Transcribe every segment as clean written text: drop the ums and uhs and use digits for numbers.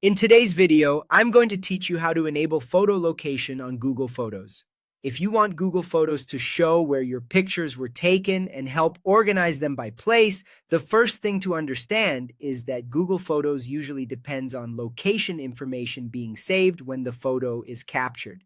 In today's video, I'm going to teach you how to enable photo location on Google Photos. If you want Google Photos to show where your pictures were taken and help organize them by place, the first thing to understand is that Google Photos usually depends on location information being saved when the photo is captured.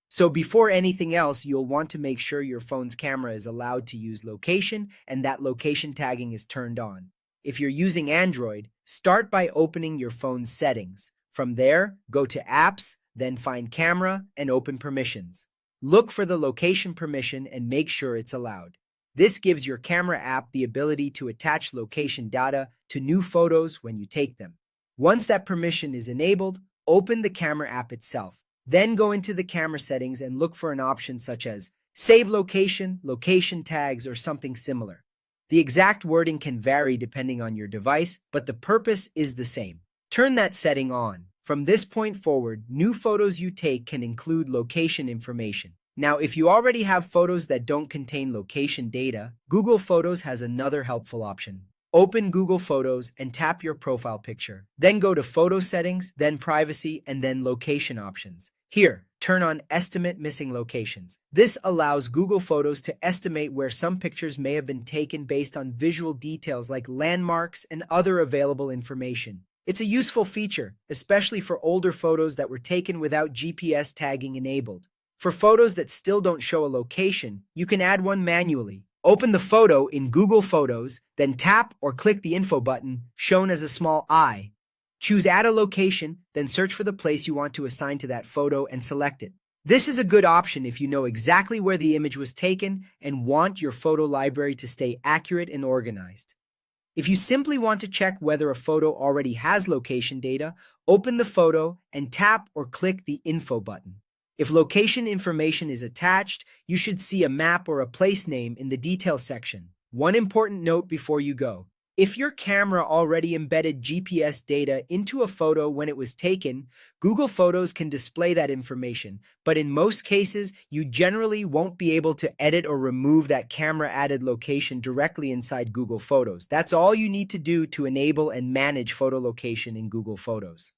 So before anything else, you'll want to make sure your phone's camera is allowed to use location and that location tagging is turned on. If you're using Android, start by opening your phone's settings. From there, go to Apps, then find Camera and open Permissions. Look for the location permission and make sure it's allowed. This gives your camera app the ability to attach location data to new photos when you take them. Once that permission is enabled, open the camera app itself. Then go into the camera settings and look for an option such as Save Location, Location Tags, or something similar. The exact wording can vary depending on your device, but the purpose is the same. Turn that setting on. From this point forward, new photos you take can include location information. Now, if you already have photos that don't contain location data, Google Photos has another helpful option. Open Google Photos and tap your profile picture. Then go to Photo Settings, then Privacy, and then Location Options. Here, turn on Estimate Missing Locations. This allows Google Photos to estimate where some pictures may have been taken based on visual details like landmarks and other available information. It's a useful feature, especially for older photos that were taken without GPS tagging enabled. For photos that still don't show a location, you can add one manually. Open the photo in Google Photos, then tap or click the info button shown as a small I. Choose Add a Location, then search for the place you want to assign to that photo and select it. This is a good option if you know exactly where the image was taken and want your photo library to stay accurate and organized. If you simply want to check whether a photo already has location data, open the photo and tap or click the info button. If location information is attached, you should see a map or a place name in the details section. One important note before you go. If your camera already embedded GPS data into a photo when it was taken, Google Photos can display that information, but in most cases, you generally won't be able to edit or remove that camera-added location directly inside Google Photos. That's all you need to do to enable and manage photo location in Google Photos.